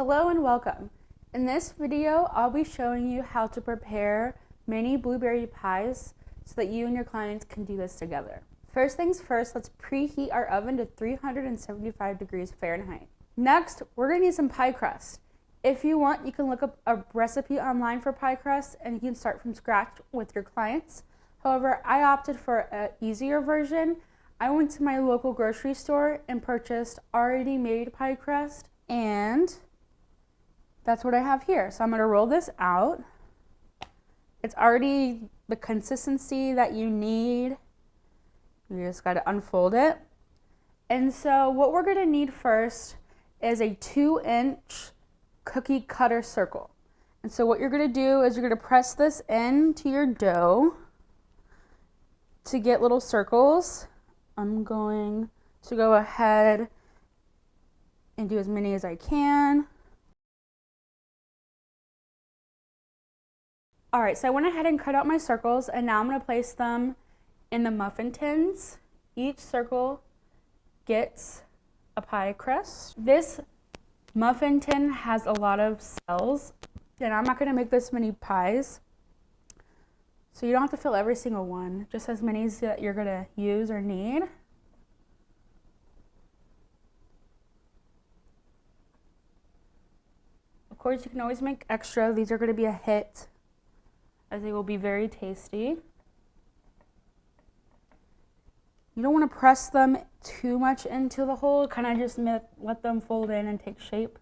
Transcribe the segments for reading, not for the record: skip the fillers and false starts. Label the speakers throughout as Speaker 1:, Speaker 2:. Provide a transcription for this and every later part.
Speaker 1: Hello and welcome. In this video, I'll be showing you how to prepare mini blueberry pies so that you and your clients can do this together. First things first, let's preheat our oven to 375 degrees Fahrenheit. Next, we're gonna need some pie crust. If you want, you can look up a recipe online for pie crust and you can start from scratch with your clients. However, I opted for an easier version. I went to my local grocery store and purchased already made pie crust, and that's what I have here. So I'm gonna roll this out. It's already the consistency that you need. You just gotta unfold it. And so what we're gonna need first is a 2-inch cookie cutter circle. And so what you're gonna do is you're gonna press this into your dough to get little circles. I'm going to go ahead and do as many as I can. All right, so I went ahead and cut out my circles, and now I'm gonna place them in the muffin tins. Each circle gets a pie crust. This muffin tin has a lot of cells, and I'm not gonna make this many pies. So you don't have to fill every single one, just as many as that you're gonna use or need. Of course, you can always make extra. These are gonna be a hit, as they will be very tasty. You don't want to press them too much into the hole, kind of just let them fold in and take shape.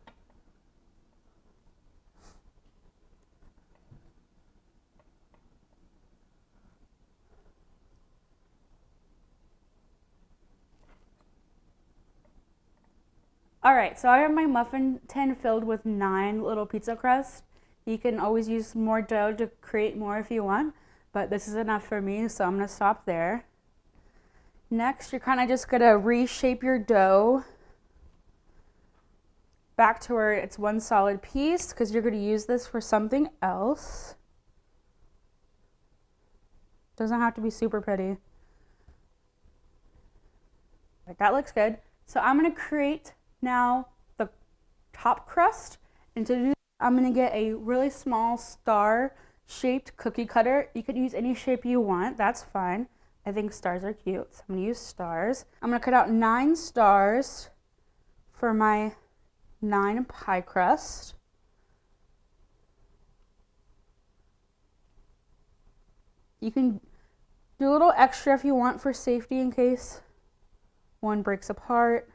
Speaker 1: All right, so I have my muffin tin filled with 9 little pizza crusts. You can always use more dough to create more if you want, but this is enough for me, so I'm gonna stop there. Next, you're kind of just gonna reshape your dough back to where it's one solid piece, because you're gonna use this for something else. Doesn't have to be super pretty. Right, that looks good. So I'm gonna create now the top crust, and to do that, I'm gonna get a really small star shaped cookie cutter. You could use any shape you want, that's fine. I think stars are cute, so I'm gonna use stars. I'm gonna cut out 9 stars for my 9 pie crust. You can do a little extra if you want for safety in case one breaks apart.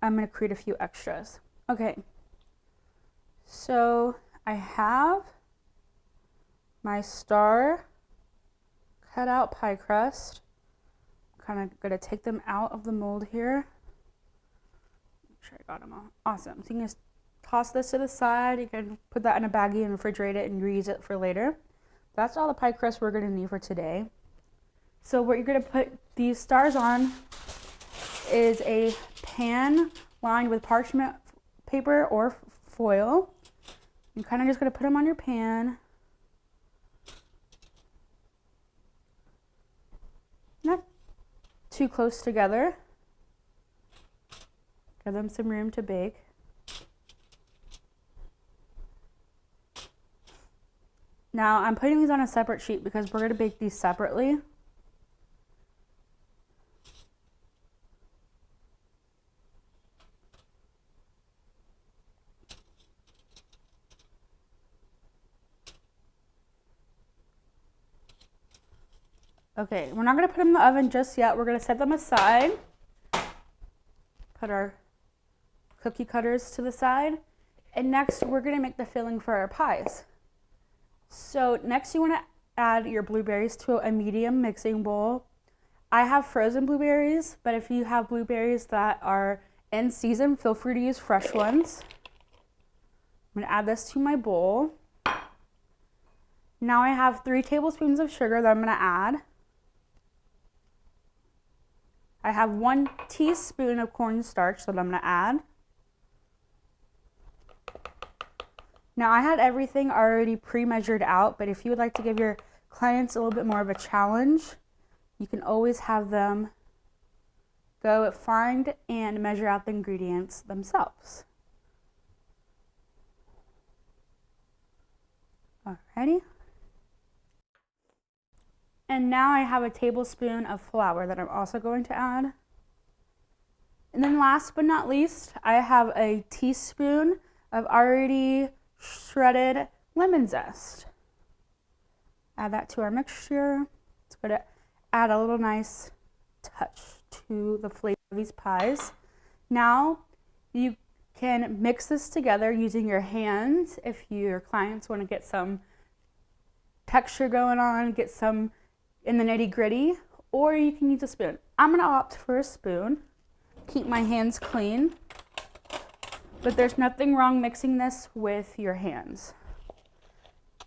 Speaker 1: I'm gonna create a few extras. Okay, so I have my star cut out pie crust. Kind of gonna take them out of the mold here. Make sure I got them all. Awesome. So you can just toss this to the side. You can put that in a baggie and refrigerate it and reuse it for later. That's all the pie crust we're gonna need for today. So what you're gonna put these stars on is a pan lined with parchment paper or foil. You're kind of just gonna put them on your pan. Not too close together. Give them some room to bake. Now I'm putting these on a separate sheet because we're going to bake these separately. Okay, we're not going to put them in the oven just yet. We're going to set them aside. Put our cookie cutters to the side. And next, we're going to make the filling for our pies. So next, you want to add your blueberries to a medium mixing bowl. I have frozen blueberries, but if you have blueberries that are in season, feel free to use fresh ones. I'm going to add this to my bowl. Now I have 3 tablespoons of sugar that I'm going to add. I have 1 teaspoon of cornstarch that I'm going to add. Now I had everything already pre-measured out, but if you would like to give your clients a little bit more of a challenge, you can always have them go find and measure out the ingredients themselves. Alrighty. And now I have a tablespoon of flour that I'm also going to add. And then last but not least, I have a teaspoon of already shredded lemon zest. Add that to our mixture. It's going to add a little nice touch to the flavor of these pies. Now you can mix this together using your hands if your clients want to get some texture going on, get some in the nitty gritty, or you can use a spoon. I'm going to opt for a spoon. Keep my hands clean, but there's nothing wrong mixing this with your hands.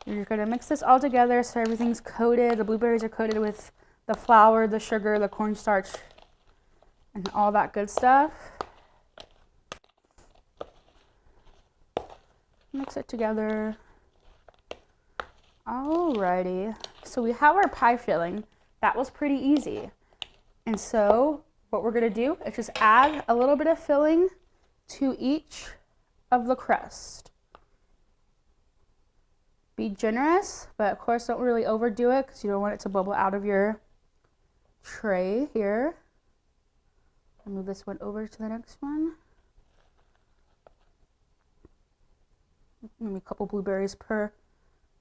Speaker 1: You're going to mix this all together so everything's coated. The blueberries are coated with the flour, the sugar, the cornstarch, and all that good stuff. Mix it together. Alrighty, so we have our pie filling. That was pretty easy. And so what we're gonna do is just add a little bit of filling to each of the crust. Be generous, but of course don't really overdo it because you don't want it to bubble out of your tray here. I'll move this one over to the next one. Maybe a couple blueberries per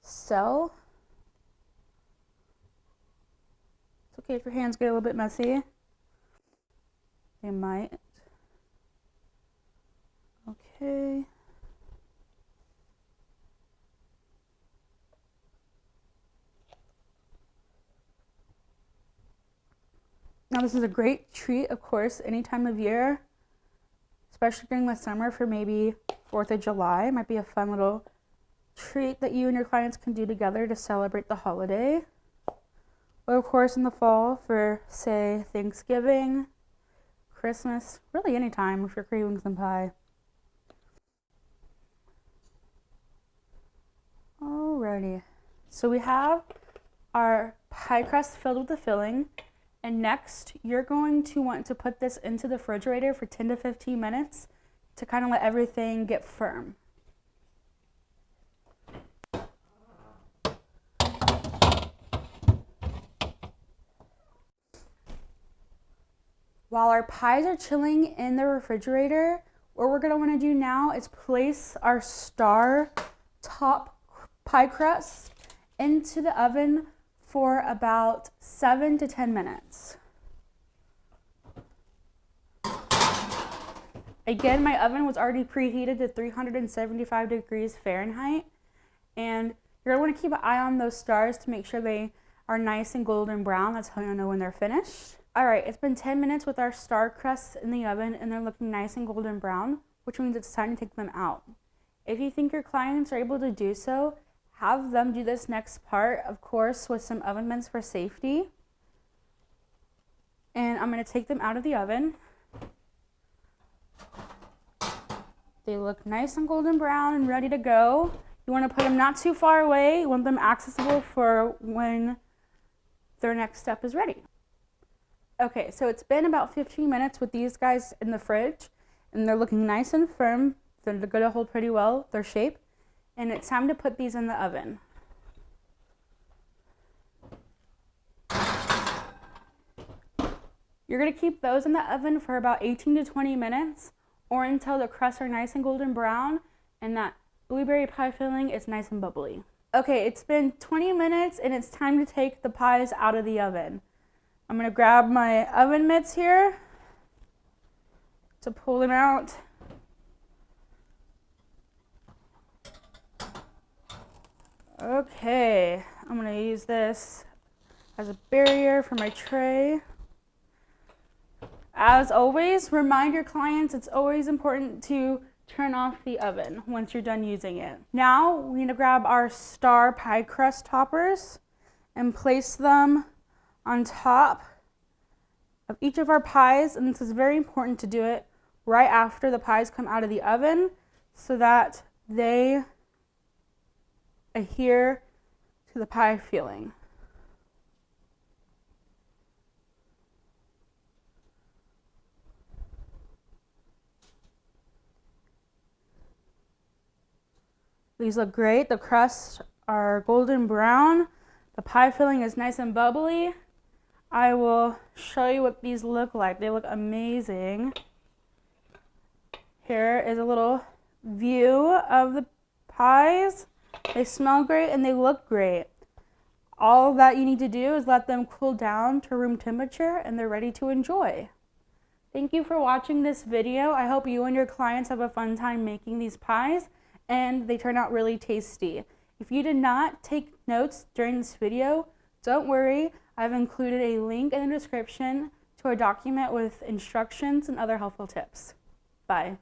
Speaker 1: cell. It's okay if your hands get a little bit messy. They might. Okay. Now this is a great treat, of course, any time of year, especially during the summer for maybe 4th of July. It might be a fun little treat that you and your clients can do together to celebrate the holiday. Or of course in the fall for, say, Thanksgiving, Christmas, really any time if you're craving some pie. Alrighty, so we have our pie crust filled with the filling, and next you're going to want to put this into the refrigerator for 10 to 15 minutes to kind of let everything get firm. While our pies are chilling in the refrigerator, what we're going to want to do now is place our star top pie crust into the oven for about 7 to 10 minutes. Again, my oven was already preheated to 375 degrees Fahrenheit, and you're going to want to keep an eye on those stars to make sure they are nice and golden brown. That's how you'll know when they're finished. All right, it's been 10 minutes with our star crusts in the oven and they're looking nice and golden brown, which means it's time to take them out. If you think your clients are able to do so, have them do this next part, of course, with some oven mitts for safety. And I'm going to take them out of the oven. They look nice and golden brown and ready to go. You want to put them not too far away. You want them accessible for when their next step is ready. Okay, so it's been about 15 minutes with these guys in the fridge, and they're looking nice and firm. They're going to hold pretty well their shape, and it's time to put these in the oven. You're going to keep those in the oven for about 18 to 20 minutes, or until the crusts are nice and golden brown and that blueberry pie filling is nice and bubbly. Okay, it's been 20 minutes and it's time to take the pies out of the oven. I'm going to grab my oven mitts here to pull them out. Okay, I'm going to use this as a barrier for my tray. As always, remind your clients it's always important to turn off the oven once you're done using it. Now we need to grab our star pie crust toppers and place them on top of each of our pies, and this is very important to do it right after the pies come out of the oven so that they adhere to the pie filling. These look great. The crusts are golden brown. The pie filling is nice and bubbly. I will show you what these look like. They look amazing. Here is a little view of the pies. They smell great and they look great. All that you need to do is let them cool down to room temperature and they're ready to enjoy. Thank you for watching this video. I hope you and your clients have a fun time making these pies and they turn out really tasty. If you did not take notes during this video, don't worry. I've included a link in the description to a document with instructions and other helpful tips. Bye.